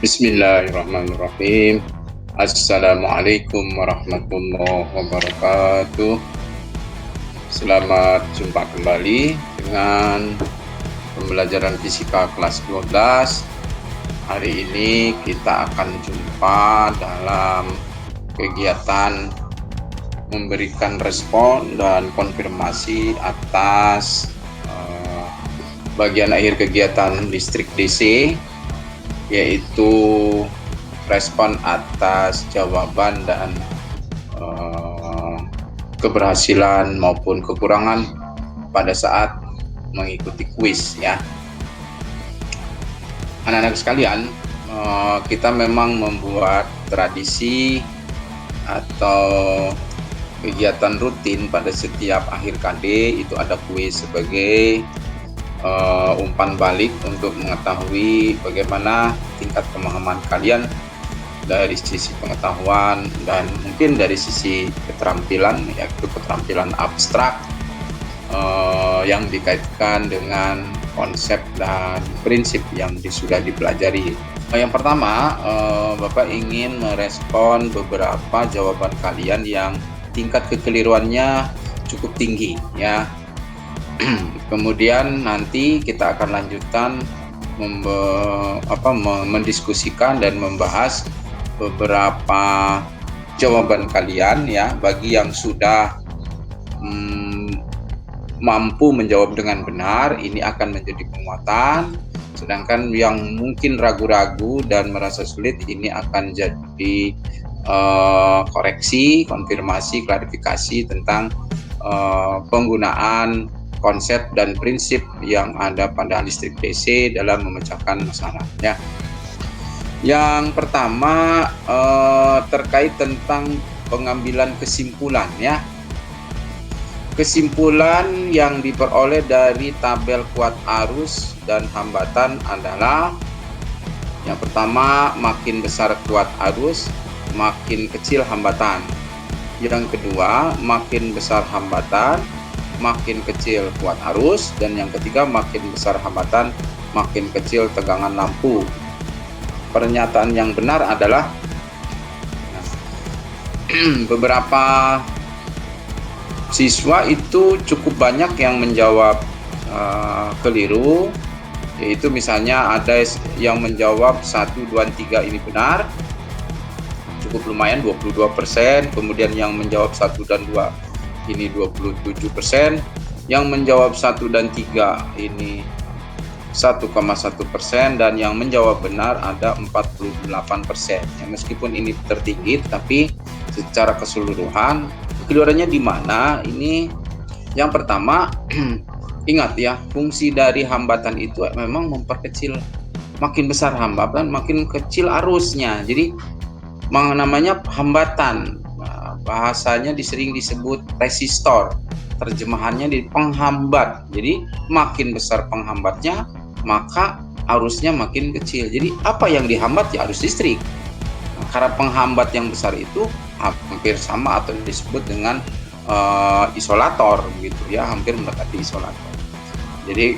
Bismillahirrahmanirrahim. Assalamualaikum warahmatullahi wabarakatuh. Selamat jumpa kembali dengan pembelajaran fisika kelas 12. Hari ini kita akan jumpa dalam kegiatan memberikan respon dan konfirmasi atas bagian akhir kegiatan listrik DC, yaitu respon atas jawaban dan keberhasilan maupun kekurangan pada saat mengikuti kuis ya. Anak-anak sekalian, kita memang membuat tradisi atau kegiatan rutin pada setiap akhir KD itu ada kuis sebagai umpan balik untuk mengetahui bagaimana tingkat pemahaman kalian dari sisi pengetahuan dan mungkin dari sisi keterampilan, yaitu keterampilan abstrak yang dikaitkan dengan konsep dan prinsip yang sudah dipelajari. Yang pertama, Bapak ingin merespon beberapa jawaban kalian yang tingkat kekeliruannya cukup tinggi ya. Kemudian nanti kita akan lanjutkan mendiskusikan dan membahas beberapa jawaban kalian ya. Bagi yang sudah mampu menjawab dengan benar, ini akan menjadi penguatan. Sedangkan yang mungkin ragu-ragu dan merasa sulit, ini akan jadi koreksi, konfirmasi, klarifikasi tentang penggunaan konsep dan prinsip yang ada pada listrik DC dalam memecahkan masalah ya. Yang pertama terkait tentang pengambilan kesimpulan ya. Kesimpulan yang diperoleh dari tabel kuat arus dan hambatan adalah yang pertama, makin besar kuat arus, makin kecil hambatan. Yang kedua, makin besar hambatan, makin kecil kuat arus, dan yang ketiga, makin besar hambatan, makin kecil tegangan lampu. Pernyataan yang benar adalah beberapa siswa itu cukup banyak yang menjawab keliru, yaitu misalnya ada yang menjawab 1, 2, 3 ini benar, cukup lumayan 22%, kemudian yang menjawab 1 dan 2 ini 27%, yang menjawab 1 dan 3 ini 1,1%, dan yang menjawab benar ada 48%. Ya, meskipun ini tertinggi, tapi secara keseluruhan kekeliruannya di mana? Ini yang pertama, ingat ya, fungsi dari hambatan itu memang memperkecil. Makin besar hambatan, makin kecil arusnya. Jadi namanya hambatan. Bahasanya sering disebut resistor, terjemahannya di penghambat. Jadi makin besar penghambatnya, maka arusnya makin kecil. Jadi apa yang dihambat ya arus listrik. Karena penghambat yang besar itu hampir sama atau disebut dengan isolator gitu ya, hampir mendekati isolator. Jadi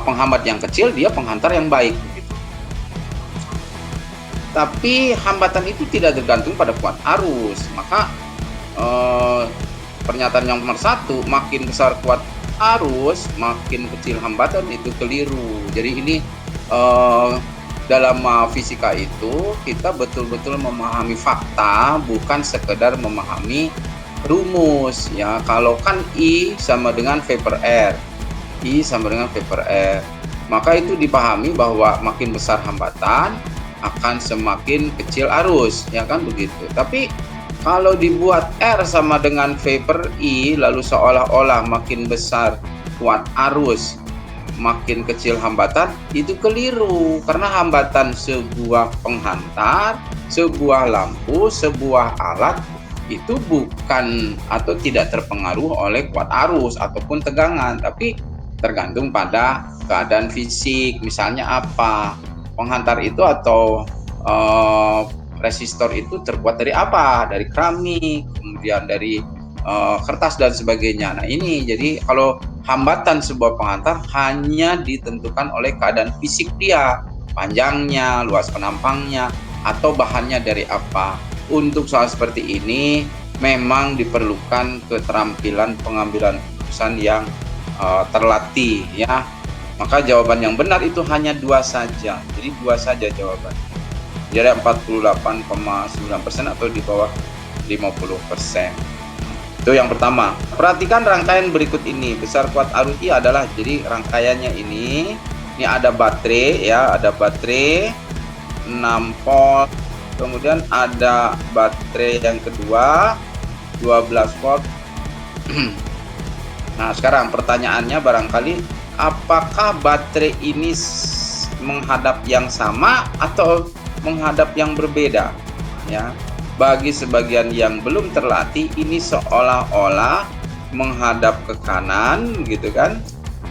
penghambat yang kecil dia penghantar yang baik gitu. Tapi hambatan itu tidak tergantung pada kuat arus, maka pernyataan yang nomor 1, makin besar kuat arus, makin kecil hambatan, itu keliru. Jadi ini dalam fisika itu kita betul-betul memahami fakta, bukan sekedar memahami rumus ya. Kalau kan I sama dengan V per R, I sama dengan V per R, maka itu dipahami bahwa makin besar hambatan akan semakin kecil arus, ya kan begitu. Tapi kalau dibuat R sama dengan V per I, lalu seolah-olah makin besar kuat arus, makin kecil hambatan, itu keliru. Karena hambatan sebuah penghantar, sebuah lampu, sebuah alat itu bukan atau tidak terpengaruh oleh kuat arus ataupun tegangan, tapi tergantung pada keadaan fisik. Misalnya apa? Penghantar itu atau resistor itu terbuat dari apa? Dari keramik, kemudian dari kertas dan sebagainya. Nah ini jadi kalau hambatan sebuah penghantar hanya ditentukan oleh keadaan fisik dia, panjangnya, luas penampangnya, atau bahannya dari apa. Untuk soal seperti ini memang diperlukan keterampilan pengambilan keputusan yang terlatih ya. Maka jawaban yang benar itu hanya 2 saja. Jadi 2 saja jawaban. Jadi 48,9% atau di bawah 50%. Itu yang pertama. Perhatikan rangkaian berikut ini. Besar kuat arus I adalah, jadi rangkaiannya ini ada baterai ya, ada baterai 6 volt. Kemudian ada baterai yang kedua 12 volt. Nah, sekarang pertanyaannya barangkali, apakah baterai ini menghadap yang sama atau menghadap yang berbeda? Ya, bagi sebagian yang belum terlatih, ini seolah-olah menghadap ke kanan, gitu kan?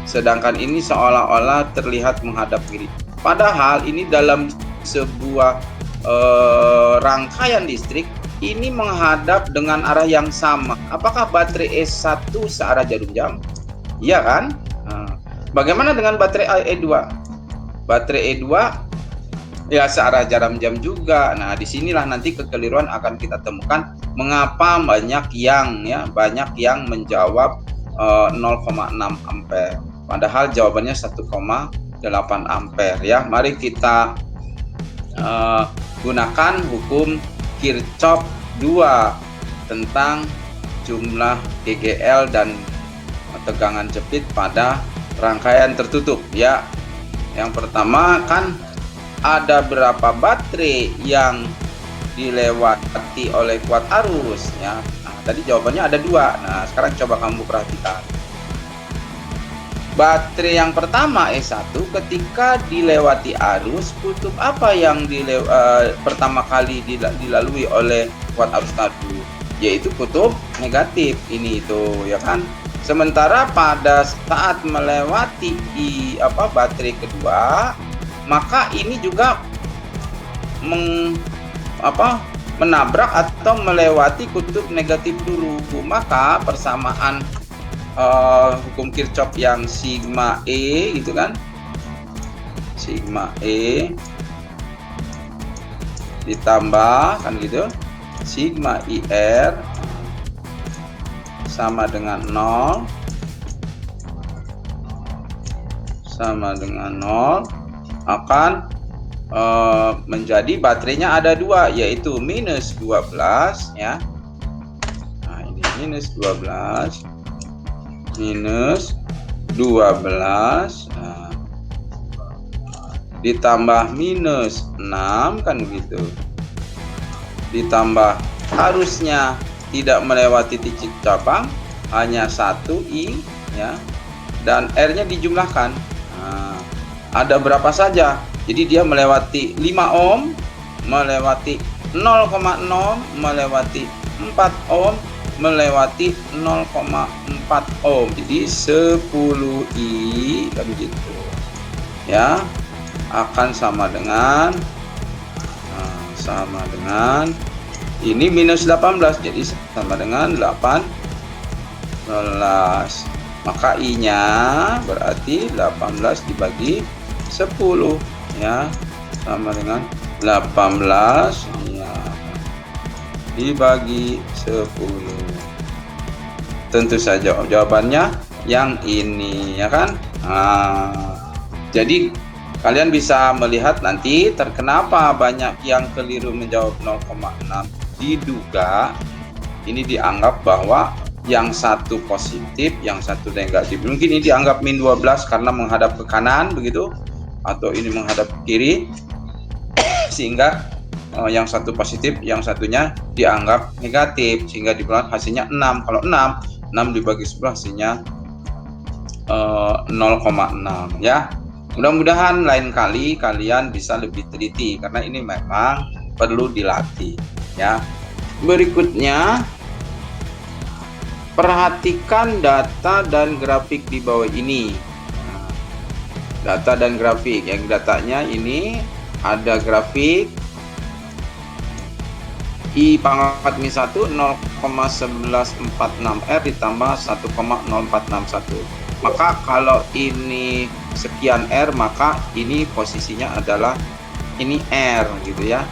Sedangkan ini seolah-olah terlihat menghadap kiri. Padahal ini dalam sebuah rangkaian listrik ini menghadap dengan arah yang sama. Apakah baterai E1 searah jarum jam? Iya kan? Nah, bagaimana dengan baterai E2? Baterai E2 ya searah jarum jam juga. Nah, disinilah nanti kekeliruan akan kita temukan. Mengapa banyak yang menjawab 0,6 ampere. Padahal jawabannya 1,8 ampere ya. Mari kita gunakan hukum Kirchhoff 2 tentang jumlah GGL dan tegangan jepit pada rangkaian tertutup ya. Yang pertama kan ada berapa baterai yang dilewati oleh kuat arus ya. Nah, tadi jawabannya ada 2. Nah, sekarang coba kamu perhatikan. Baterai yang pertama E1 ketika dilewati arus, kutub apa yang pertama kali dilalui oleh kuat arus tadi? Yaitu kutub negatif ini itu ya kan. Sementara pada saat melewati baterai kedua, maka ini juga menabrak atau melewati kutub negatif dulu. Maka persamaan hukum Kirchhoff yang sigma E gitu kan, sigma E ditambah kan gitu sigma IR sama dengan 0 akan menjadi baterainya ada 2, yaitu minus 12 ya. Nah, ini minus 12 nah, ditambah minus 6 kan gitu, ditambah harusnya tidak melewati titik cabang hanya 1 I ya, dan R nya dijumlahkan. Nah, ada berapa saja, jadi dia melewati 5 ohm, melewati 0,0, melewati 4 ohm, melewati 0,4 ohm, jadi 10 I kan gitu ya, akan sama dengan ini minus 18, jadi sama dengan 18, maka I nya berarti 18 dibagi 10 ya, sama dengan 18 ya, dibagi 10. Tentu saja jawabannya yang ini ya kan. Nah, jadi kalian bisa melihat nanti kenapa banyak yang keliru menjawab 0,6. Diduga ini dianggap bahwa yang satu positif, yang satu negatif. Mungkin ini dianggap min 12 karena menghadap ke kanan begitu, atau ini menghadap ke kiri, sehingga yang satu positif, yang satunya dianggap negatif, sehingga dibuat hasilnya 6. Kalau 6 dibagi 10 hasilnya 0,6 ya. Mudah-mudahan lain kali kalian bisa lebih teliti, karena ini memang perlu dilatih ya. Berikutnya, perhatikan data dan grafik di bawah ini. Nah, data dan grafik, yang datanya ini ada grafik I pangkat min 1 0,1146 R ditambah 1,0461. Maka kalau ini sekian R, maka ini posisinya adalah ini R gitu ya.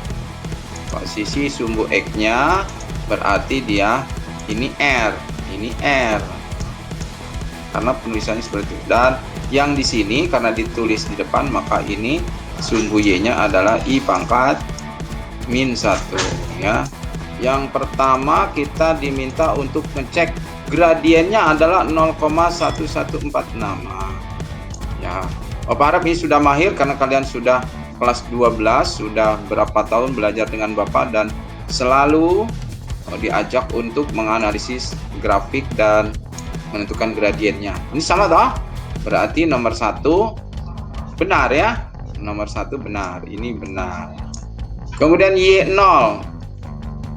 Posisi sumbu X-nya berarti dia ini R, ini R. Karena penulisannya seperti itu. Dan yang di sini karena ditulis di depan, maka ini sumbu Y-nya adalah I pangkat min 1 ya. Yang pertama kita diminta untuk ngecek gradiennya adalah 0,1146 ya. Bapak harap ini sudah mahir karena kalian sudah kelas 12, sudah berapa tahun belajar dengan Bapak dan selalu diajak untuk menganalisis grafik dan menentukan gradiennya. Ini sama toh? Berarti nomor 1 benar ya. Nomor 1 benar, ini benar. Kemudian Y0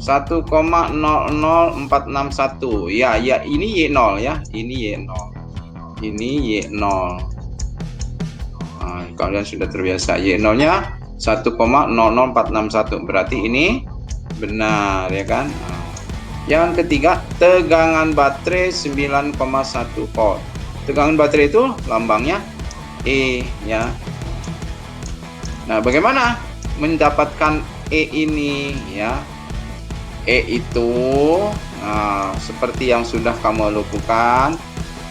1,00461 ya, ini Y0 ya, ini Y0, ini Y0. Nah, kalian sudah terbiasa. Y0 nya 1,00461 berarti ini benar ya kan. Nah, yang ketiga tegangan baterai 9,1 volt. Tegangan baterai itu lambangnya E ya. Nah, bagaimana mendapatkan E ini ya? E itu seperti yang sudah kamu lakukan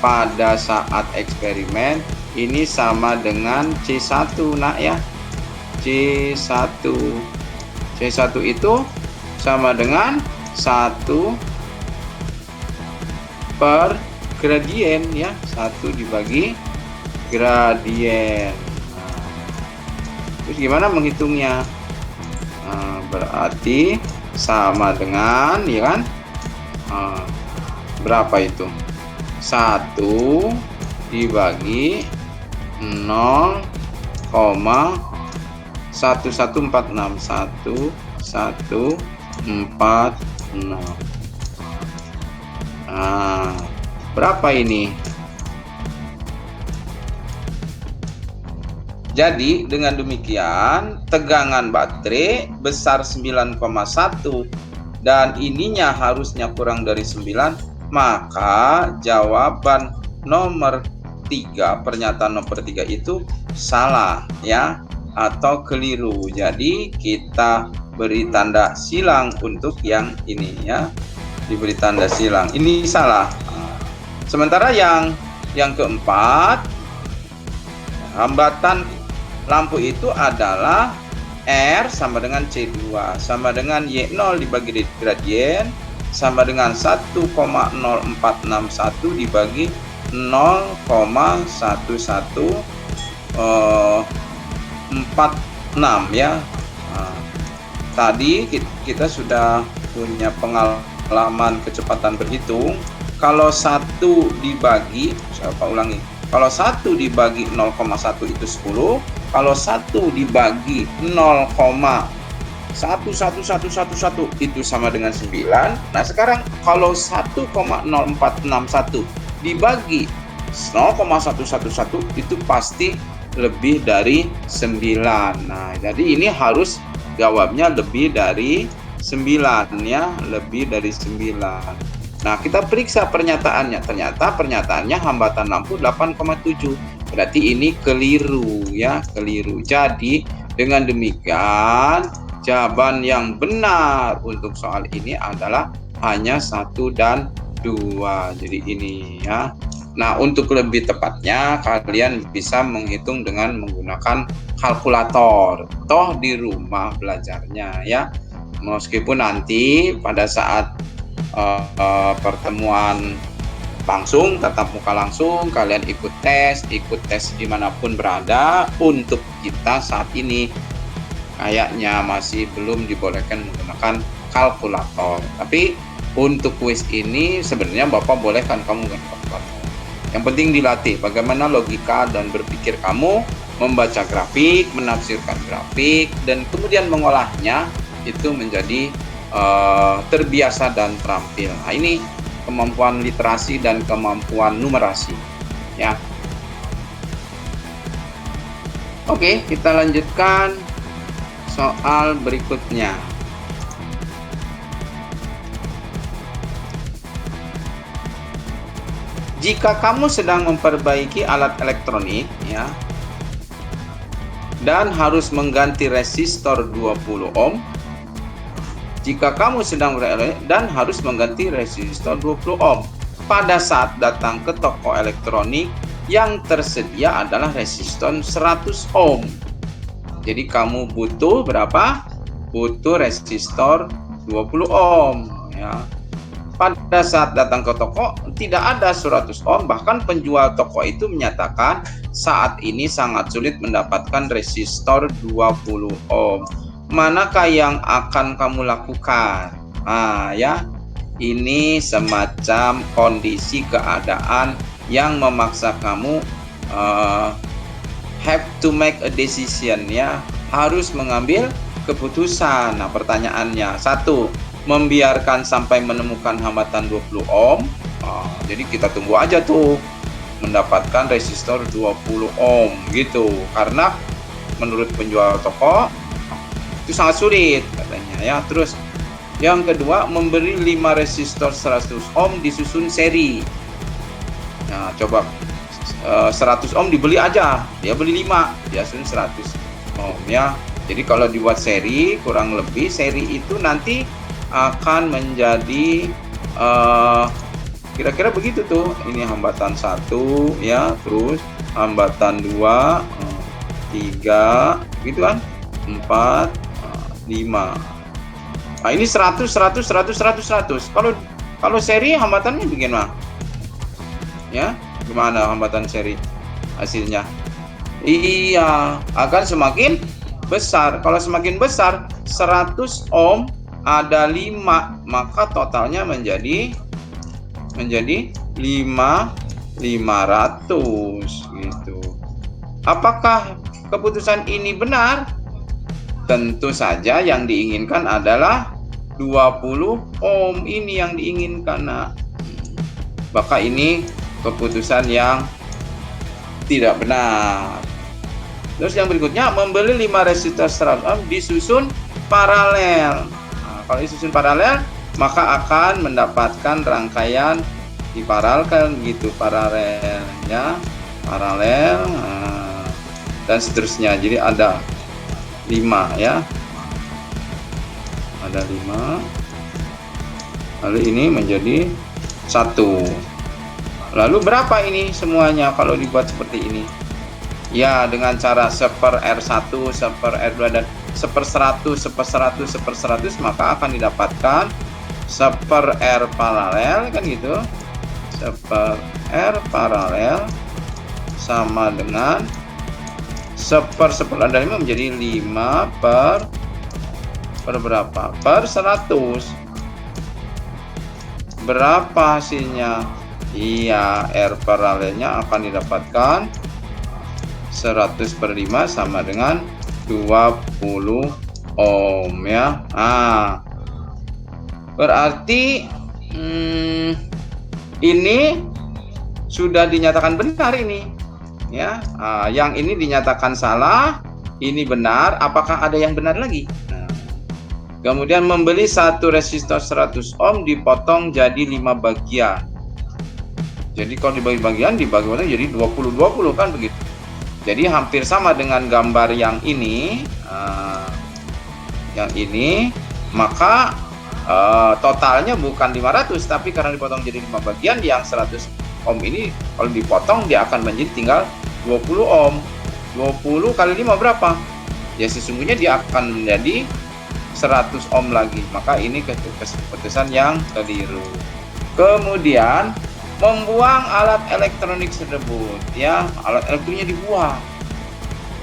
pada saat eksperimen, ini sama dengan C1 nak ya. C1 itu sama dengan 1 per gradien ya, 1 dibagi gradien. Terus gimana menghitungnya? Berarti sama dengan ya kan, berapa itu? 1 dibagi 0,1146 1146. Berapa ini? Jadi dengan demikian tegangan baterai besar 9,1 dan ininya harusnya kurang dari 9, maka jawaban nomor 3, pernyataan nomor 3 itu salah ya, atau keliru. Jadi kita beri tanda silang untuk yang ini ya, diberi tanda silang, ini salah. Sementara yang keempat, hambatan lampu itu adalah R sama dengan C2 sama dengan Y0 dibagi gradien sama dengan 1,0461 dibagi 0,1146 ya. Tadi kita sudah punya pengalaman kecepatan berhitung. Kalau 1 dibagi, saya ulangi, kalau 1 dibagi 0,1 itu 10, kalau 1 dibagi 0,11111 itu sama dengan 9. Nah sekarang kalau 1,0461 dibagi 0,111 itu pasti lebih dari 9. Nah jadi ini harus jawabnya lebih dari 9 ya, lebih dari 9. Nah, kita periksa pernyataannya. Ternyata pernyataannya hambatan lampu 8,7. Berarti ini keliru ya, keliru. Jadi, dengan demikian jawaban yang benar untuk soal ini adalah hanya 1 dan 2. Jadi ini ya. Nah, untuk lebih tepatnya kalian bisa menghitung dengan menggunakan kalkulator. Toh di rumah belajarnya ya. Meskipun nanti pada saat pertemuan langsung, tatap muka langsung, kalian ikut tes dimanapun berada. Untuk kita saat ini kayaknya masih belum dibolehkan menggunakan kalkulator, tapi untuk kuis ini sebenarnya Bapak bolehkan kamu menggunakan kalkulator. Yang penting dilatih bagaimana logika dan berpikir kamu, membaca grafik, menafsirkan grafik, dan kemudian mengolahnya itu menjadi terbiasa dan terampil. Nah, ini kemampuan literasi dan kemampuan numerasi ya. Oke, kita lanjutkan soal berikutnya. Jika kamu sedang memperbaiki alat elektronik ya dan harus mengganti resistor 20 ohm, jika kamu sedang dan harus mengganti resistor 20 ohm, pada saat datang ke toko elektronik yang tersedia adalah resistor 100 ohm. Jadi kamu butuh berapa? Butuh resistor 20 ohm ya. Pada saat datang ke toko tidak ada 100 ohm, bahkan penjual toko itu menyatakan saat ini sangat sulit mendapatkan resistor 20 ohm. Manakah yang akan kamu lakukan? Ya, ini semacam kondisi keadaan yang memaksa kamu have to make a decision ya, harus mengambil keputusan. Nah, pertanyaannya, satu, membiarkan sampai menemukan hambatan 20 ohm. Jadi kita tunggu aja tuh mendapatkan resistor 20 ohm gitu, karena menurut penjual toko itu sangat sulit katanya ya. Terus yang kedua, memberi 5 resistor 100 ohm disusun seri. Nah, coba 100 ohm dibeli aja, dia beli 5, dia susun 100 ohm ya. Jadi kalau dibuat seri, kurang lebih seri itu nanti akan menjadi kira-kira begitu tuh. Ini hambatan 1 ya, terus hambatan 2, 3 gitu kan, 4, 5. Nah, ini 100 100 100 100 100. Kalau seri hambatannya bagaimana? Ya, gimana hambatan seri hasilnya? Iya, akan semakin besar. Kalau semakin besar, 100 ohm ada 5, maka totalnya menjadi 500 gitu. Apakah keputusan ini benar? Tentu saja yang diinginkan adalah 20 ohm, ini yang diinginkan. Nah, maka ini keputusan yang tidak benar. Terus yang berikutnya, membeli 5 resistor 100 ohm disusun paralel. Nah, kalau disusun paralel, maka akan mendapatkan rangkaian diparalelkan gitu, paralelnya paralel, dan seterusnya. Jadi ada 5 ya, ada 5, lalu ini menjadi 1. Lalu berapa ini semuanya kalau dibuat seperti ini? Ya, dengan cara 1/R1, 1/R2, dan 1/100, 1/100, 1/100, maka akan didapatkan 1/R paralel kan gitu. 1/R paralel sama dengan 1/10 ada 5 menjadi 5 per berapa? Per 100. Berapa hasilnya? Iya, R paralelnya akan didapatkan 100/5 sama dengan 20 ohm ya. Berarti ini sudah dinyatakan benar ini ya. Yang ini dinyatakan salah, ini benar. Apakah ada yang benar lagi? Kemudian membeli satu resistor 100 ohm dipotong jadi 5 bagian. Jadi kalau dibagi bagian, jadi 20 kan begitu. Jadi hampir sama dengan gambar yang ini. Yang ini, maka totalnya bukan 500, tapi karena dipotong jadi 5 bagian, yang 100 ohm ini kalau dipotong dia akan menjadi tinggal 20 ohm. 20 kali 5 berapa? Ya sesungguhnya dia akan menjadi 100 ohm lagi. Maka ini keputusan yang keliru. Kemudian membuang alat elektronik tersebut ya, alat elektroniknya dibuang.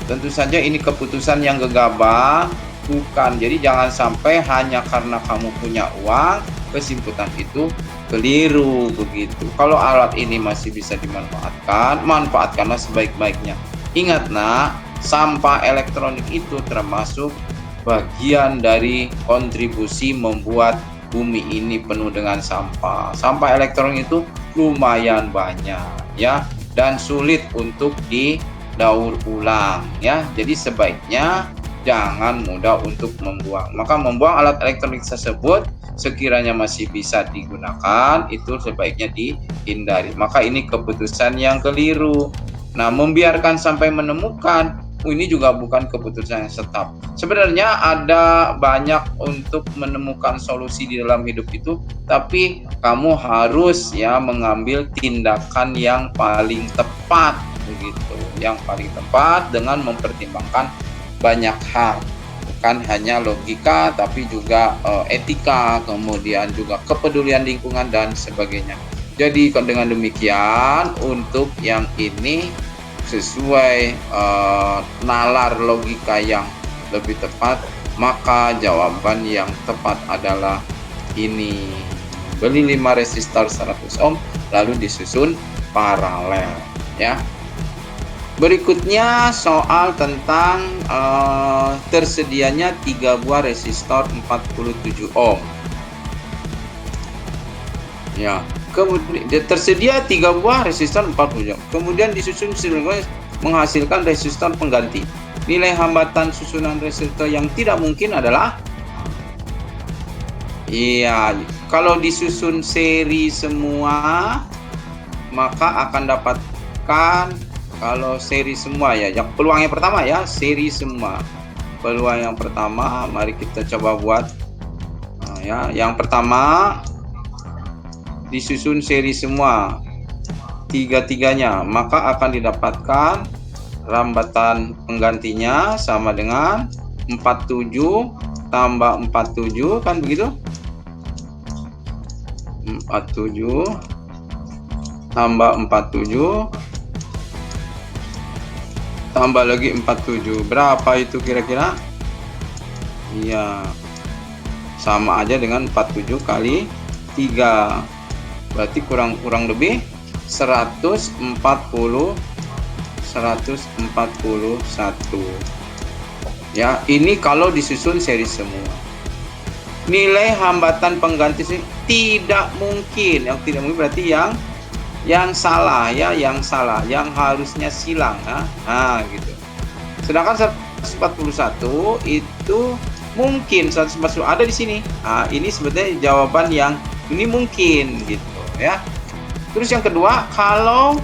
Tentu saja ini keputusan yang gegabah, bukan. Jadi jangan sampai hanya karena kamu punya uang, kesimpulan itu keliru begitu. Kalau alat ini masih bisa dimanfaatkan, manfaatkanlah sebaik-baiknya. Ingat nak, sampah elektronik itu termasuk bagian dari kontribusi membuat bumi ini penuh dengan sampah. Sampah elektronik itu lumayan banyak ya, dan sulit untuk didaur ulang ya. Jadi sebaiknya jangan mudah untuk membuang. Maka membuang alat elektronik tersebut sekiranya masih bisa digunakan, itu sebaiknya dihindari. Maka ini keputusan yang keliru. Nah, membiarkan sampai menemukan, ini juga bukan keputusan yang tetap. Sebenarnya ada banyak untuk menemukan solusi di dalam hidup itu, tapi kamu harus ya mengambil tindakan yang paling tepat begitu, yang paling tepat dengan mempertimbangkan banyak hal, bukan hanya logika tapi juga etika, kemudian juga kepedulian lingkungan dan sebagainya. Jadi dengan demikian untuk yang ini sesuai nalar logika yang lebih tepat, maka jawaban yang tepat adalah ini. Beli 5 resistor 100 ohm lalu disusun paralel ya. Berikutnya soal tentang tersedianya 3 buah resistor 47 ohm. Ya, kemudian tersedia 3 buah resistor 40 ohm. Kemudian disusun menghasilkan resistor pengganti. Nilai hambatan susunan resistor yang tidak mungkin adalah kalau disusun seri semua maka akan dapatkan, kalau seri semua ya, yang peluang yang pertama ya, seri semua. Peluang yang pertama, mari kita coba buat ya. Yang pertama disusun seri semua tiga-tiganya, maka akan didapatkan rambatan penggantinya sama dengan 47 tambah 47, kan begitu? 47 tambah 47 tambah lagi 47, berapa itu kira-kira? Iya, sama aja dengan 47 kali 3, berarti kurang lebih 141 ya. Ini kalau disusun seri semua. Nilai hambatan pengganti tidak mungkin, yang tidak mungkin berarti yang salah ya, yang salah, yang harusnya silang ya. Nah gitu. Sedangkan 141 itu mungkin, 141 ada di sini. Nah, ini sebetulnya jawaban yang ini mungkin gitu ya. Terus yang kedua, kalau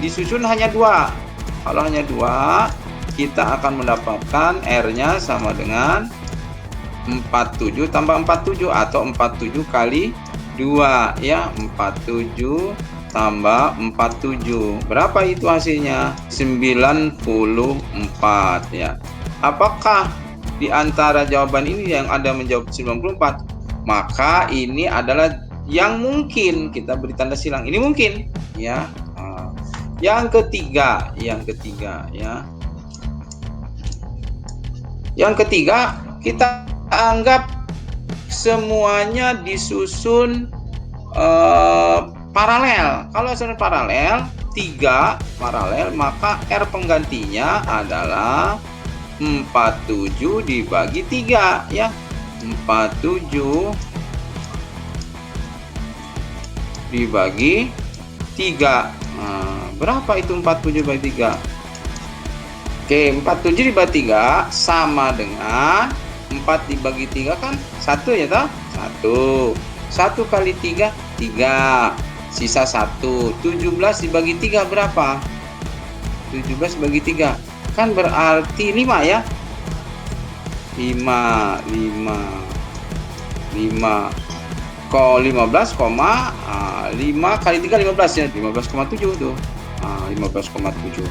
disusun hanya 2. Kalau hanya 2, kita akan mendapatkan R-nya sama dengan 47 tambah 47 atau 47 kali 2 ya, 47 tambah 47. Berapa itu hasilnya? 94 ya. Apakah di antara jawaban ini yang ada menjawab 94? Maka ini adalah yang mungkin, kita beri tanda silang. Ini mungkin ya. Yang ketiga ya. Yang ketiga, kita anggap semuanya disusun paralel. Kalau disusun paralel, 3 paralel, maka R penggantinya adalah 47 dibagi 3 ya. 47 dibagi 3. Berapa itu 47 dibagi 3? Oke, 47 dibagi 3 sama dengan 4 dibagi 3 kan 1 ya toh? 1 kali 3, 3. Sisa 1. 17 dibagi 3 berapa? 17 dibagi 3. Kan berarti 5 ya? 5. Kok 15, 5 kali 3 15 ya, 15,7 tuh. 15,7.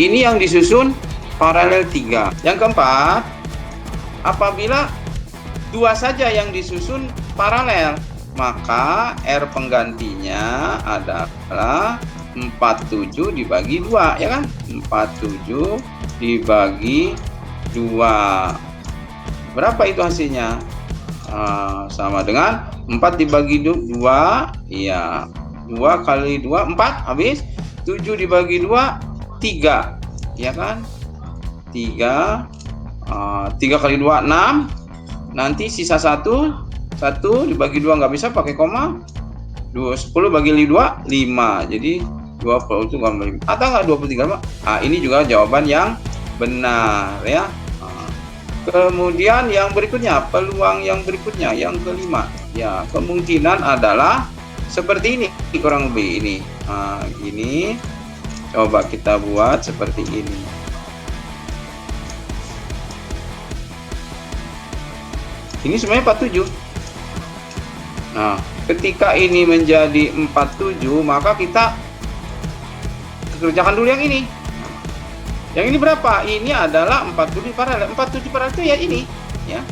Ini yang disusun paralel 3. Yang keempat, apabila 2 saja yang disusun paralel, maka R penggantinya adalah 47 dibagi 2 ya kan? 47 dibagi 2. Berapa itu hasilnya? Sama dengan 4 dibagi 2 ya, 2 kali 2 4 habis. 7 dibagi 2 3 ya kan? 3 kali 2 6. Nanti sisa 1 dibagi 2 nggak bisa pakai koma. 10 bagi 2 5. Jadi 20 itu 5. Atau nggak 23 Pak? Ini juga jawaban yang benar ya. Kemudian yang berikutnya, peluang yang berikutnya, yang kelima, ya kemungkinan adalah seperti ini kurang lebih ini. Ini coba kita buat seperti ini. Ini sebenarnya 47. Nah, ketika ini menjadi 47, maka kita kerjakan dulu yang ini. Yang ini berapa? Ini adalah 47 paralel. 47 paralel itu ya ini, ya.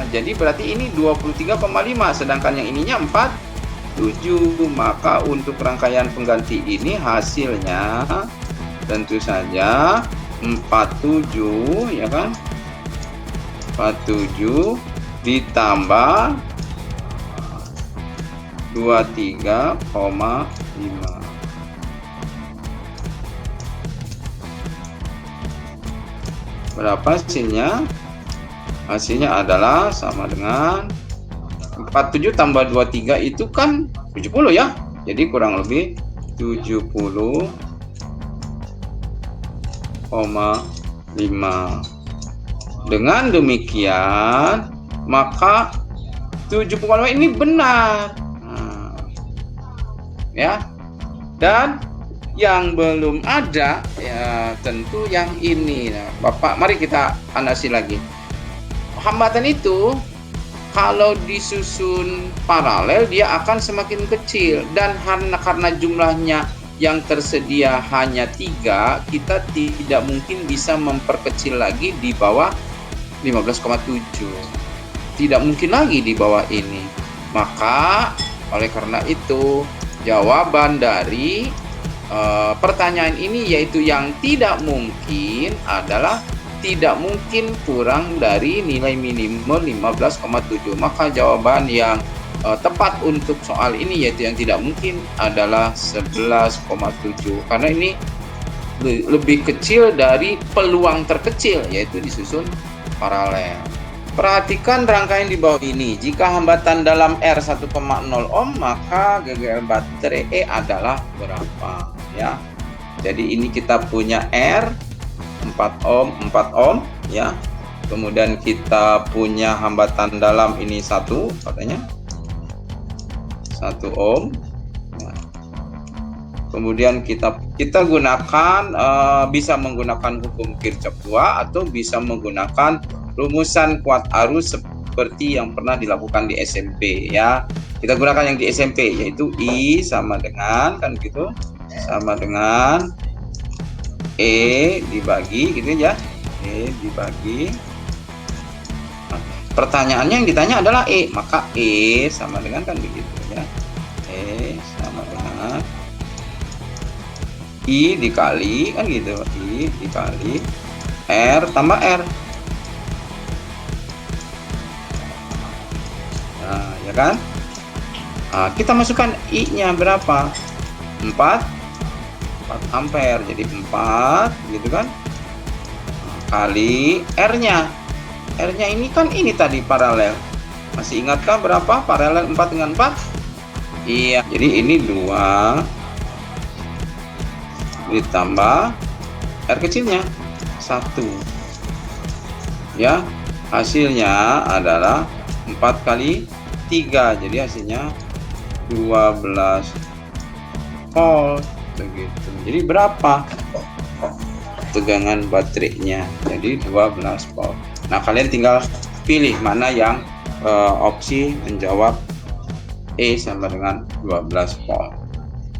Jadi berarti ini 23,5, sedangkan yang ininya 47. Maka untuk rangkaian pengganti ini hasilnya tentu saja 47, ya kan? 47 ditambah 23,5. Berapa hasilnya? Hasilnya adalah sama dengan 47 tambah 23 itu kan 70 ya. Jadi kurang lebih 70,5. Dengan demikian maka 70,5 ini benar. Ya. Dan yang belum ada ya tentu yang ini. Nah, Bapak, mari kita analisis lagi. Hambatan itu kalau disusun paralel dia akan semakin kecil, dan karena jumlahnya yang tersedia hanya 3, kita tidak mungkin bisa memperkecil lagi di bawah 15,7. Tidak mungkin lagi di bawah ini. Maka oleh karena itu jawaban dari pertanyaan ini yaitu yang tidak mungkin adalah tidak mungkin kurang dari nilai minimal 15,7. Maka jawaban yang tepat untuk soal ini yaitu yang tidak mungkin adalah 11,7, karena ini lebih kecil dari peluang terkecil yaitu disusun paralel. Perhatikan rangkaian di bawah ini. Jika hambatan dalam R 1,0 ohm, maka GGL baterai E adalah berapa? Ya. Jadi ini kita punya R 4 ohm ya. Kemudian kita punya hambatan dalam ini 1 katanya. 1 ohm. Ya. Kemudian kita gunakan bisa menggunakan hukum Kirchhoff 2 atau bisa menggunakan rumusan kuat arus seperti yang pernah dilakukan di SMP ya. Kita gunakan yang di SMP yaitu I sama dengan kan gitu, sama dengan E dibagi gitu ya. E dibagi. Nah, pertanyaannya yang ditanya adalah E, maka E sama dengan kan begitu ya. E sama dengan I dikali kan gitu, I dikali R tambah R. Nah, ya kan? Nah, kita masukkan I-nya berapa? 4 ampere. Jadi 4 gitu kan? Nah, kali R-nya. R-nya ini kan ini tadi paralel. Masih ingatkah berapa paralel 4 dengan 4? Iya. Jadi ini 2 ditambah R kecilnya 1. Ya, hasilnya adalah 4 kali 3, jadi hasilnya 12 volt begitu. Jadi berapa tegangan baterainya? Jadi 12 volt. Nah, kalian tinggal pilih mana yang opsi menjawab E sama dengan 12 volt.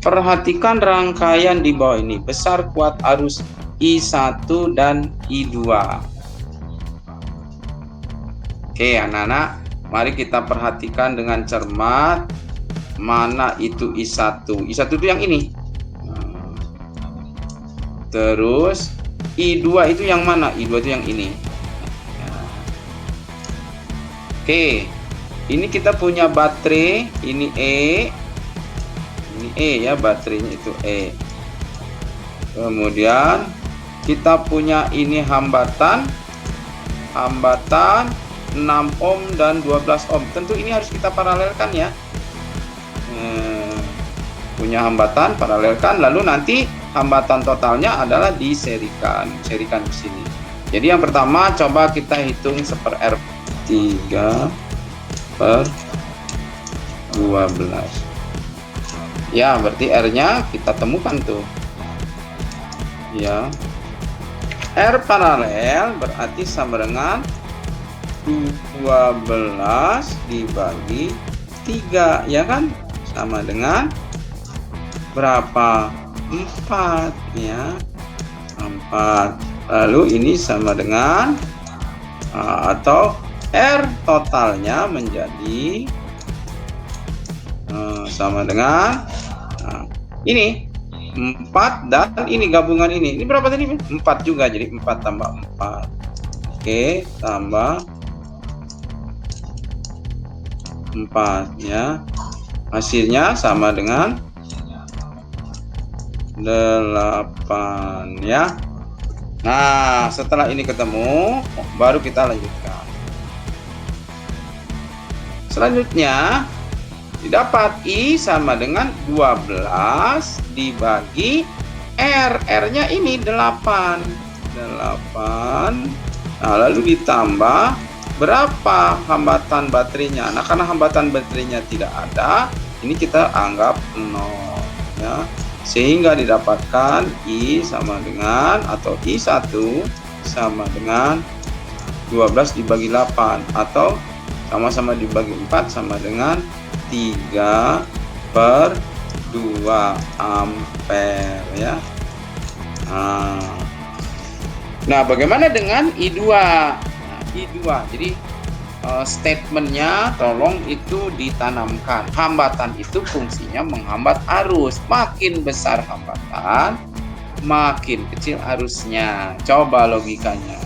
Perhatikan rangkaian di bawah ini. Besar kuat arus I1 dan I2. Oke, anak-anak, mari kita perhatikan dengan cermat mana itu I1. I1 itu yang ini. Terus I2 itu yang mana? I2 itu yang ini. Oke, ini kita punya baterai, ini E. Ini E ya, baterainya itu E. Kemudian kita punya ini hambatan 6 ohm dan 12 ohm. Tentu ini harus kita paralelkan ya. Punya hambatan, paralelkan. Lalu nanti hambatan totalnya adalah diserikan. Serikan di sini. Jadi yang pertama coba kita hitung 1/R 3/12. Ya, berarti R-nya kita temukan tuh. Ya. R paralel berarti sama dengan 12 dibagi 3, ya kan? Sama dengan berapa? 4, ya. 4. Lalu ini sama dengan atau R totalnya menjadi sama dengan ini 4 dan ini gabungan ini berapa tadi? 4 juga, jadi 4 tambah 4. Oke, tambah 4, ya. Hasilnya sama dengan 8, ya. Nah, setelah ini ketemu, baru kita lanjutkan. Selanjutnya didapat I sama dengan 12 dibagi R. R-nya ini 8. Nah, lalu ditambah berapa hambatan baterainya. Nah, karena hambatan baterainya tidak ada, ini kita anggap 0, ya. Sehingga didapatkan I sama dengan atau I1 sama dengan 12 dibagi 8 atau sama-sama dibagi 4 sama dengan 3/2 ampere, ya. Nah, bagaimana dengan I2? I2, jadi statementnya tolong itu ditanamkan. Hambatan itu fungsinya menghambat arus. Makin besar hambatan, makin kecil arusnya. Coba logikanya.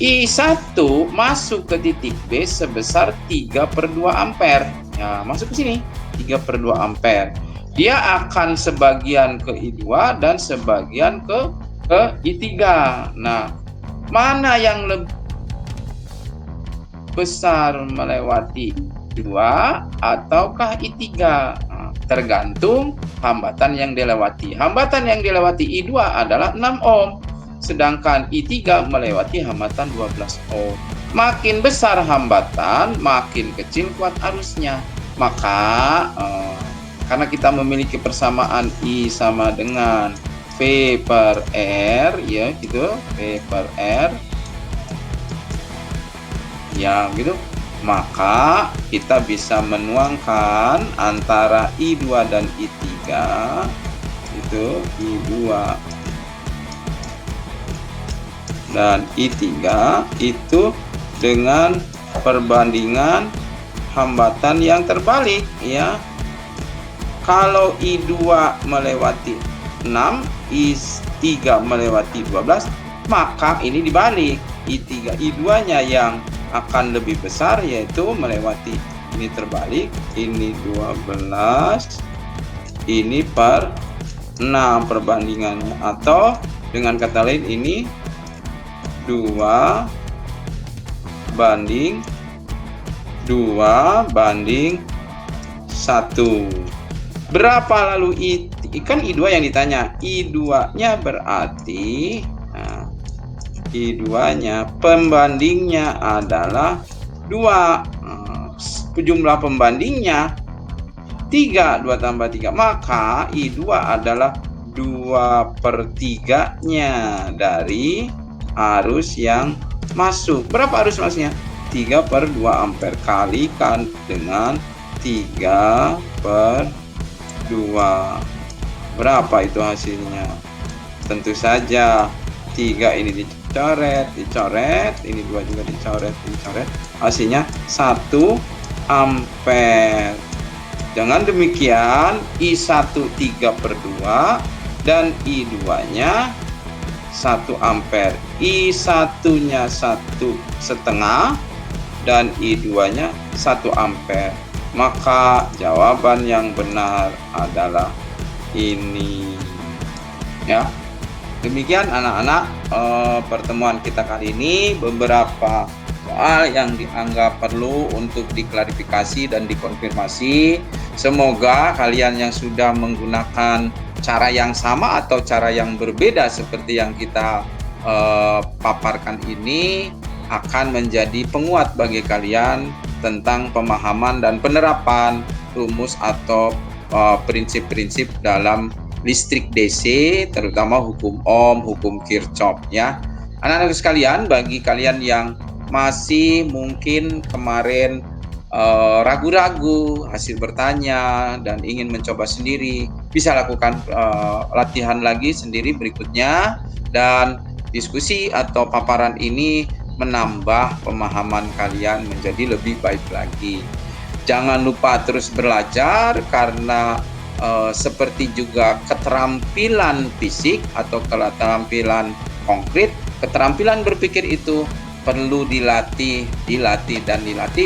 I1 masuk ke titik B sebesar 3/2 ampere. Ya, masuk ke sini 3/2 ampere. Dia akan sebagian ke I2 dan sebagian ke I3. Nah, mana yang lebih besar melewati 2 ataukah I3? Nah, tergantung hambatan yang dilewati. Hambatan yang dilewati I2 adalah 6 ohm, sedangkan I3 melewati hambatan 12 ohm. Makin besar hambatan, makin kecil kuat arusnya. Maka karena kita memiliki persamaan I sama dengan V/R, ya gitu, V/R, ya gitu, maka kita bisa menuangkan antara I2 dan I3 itu I2 dan I3 itu dengan perbandingan hambatan yang terbalik, ya. Kalau I2 melewati 6, I3 melewati 12, maka ini dibalik. I3, I2-nya yang akan lebih besar, yaitu melewati, ini terbalik, ini 12, ini per 6 perbandingannya, atau dengan kata lain ini 2 banding 1. Berapa lalu kan I2 yang ditanya? I2-nya berarti I2-nya pembandingnya adalah 2. Jumlah pembandingnya 3, 2 tambah 3, maka I2 adalah 2/3-nya dari arus yang masuk. Berapa arus masuknya? 3/2 ampere, kalikan dengan 3/2. Berapa itu hasilnya? Tentu saja 3 ini dicoret, ini 2 juga dicoret. Hasilnya 1 ampere. Jangan demikian, I1 3/2 dan I2-nya 1 ampere. I1-nya 1,5 dan I2-nya 1 ampere. Maka jawaban yang benar adalah ini, ya. Demikian anak-anak, pertemuan kita kali ini. Beberapa soal yang dianggap perlu untuk diklarifikasi dan dikonfirmasi. Semoga kalian yang sudah menggunakan cara yang sama atau cara yang berbeda seperti yang kita paparkan ini akan menjadi penguat bagi kalian tentang pemahaman dan penerapan rumus atau prinsip-prinsip dalam listrik DC, terutama hukum Ohm, hukum Kirchhoff ya. Anak-anak sekalian, bagi kalian yang masih mungkin kemarin ragu-ragu, hasil bertanya dan ingin mencoba sendiri, bisa lakukan latihan lagi sendiri berikutnya, dan diskusi atau paparan ini menambah pemahaman kalian menjadi lebih baik lagi. Jangan lupa terus belajar karena seperti juga keterampilan fisik atau keterampilan konkret, keterampilan berpikir itu perlu dilatih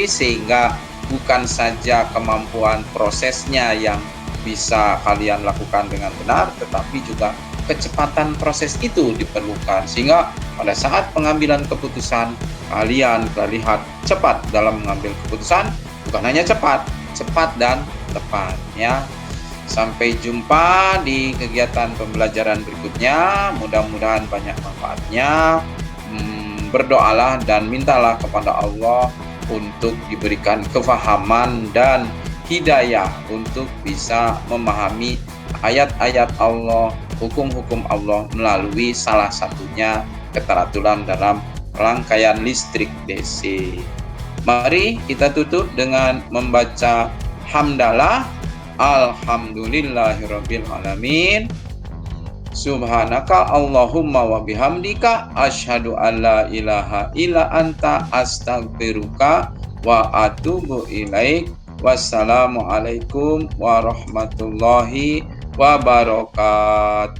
sehingga bukan saja kemampuan prosesnya yang bisa kalian lakukan dengan benar, tetapi juga kecepatan proses itu diperlukan sehingga pada saat pengambilan keputusan kalian terlihat cepat dalam mengambil keputusan, bukan hanya cepat dan tepat ya. Sampai jumpa di kegiatan pembelajaran berikutnya, mudah-mudahan banyak manfaatnya. Berdoalah dan mintalah kepada Allah untuk diberikan kefahaman dan hidayah untuk bisa memahami ayat-ayat Allah, hukum-hukum Allah melalui salah satunya keteraturan dalam rangkaian listrik DC. Mari kita tutup dengan membaca hamdalah. Alhamdulillahirabbil alamin. Subhanaka Allahumma wa bihamdika asyhadu an la ilaha illa anta astaghfiruka wa atubu ilaik. Wassalamualaikum warahmatullahi wabarakatuh.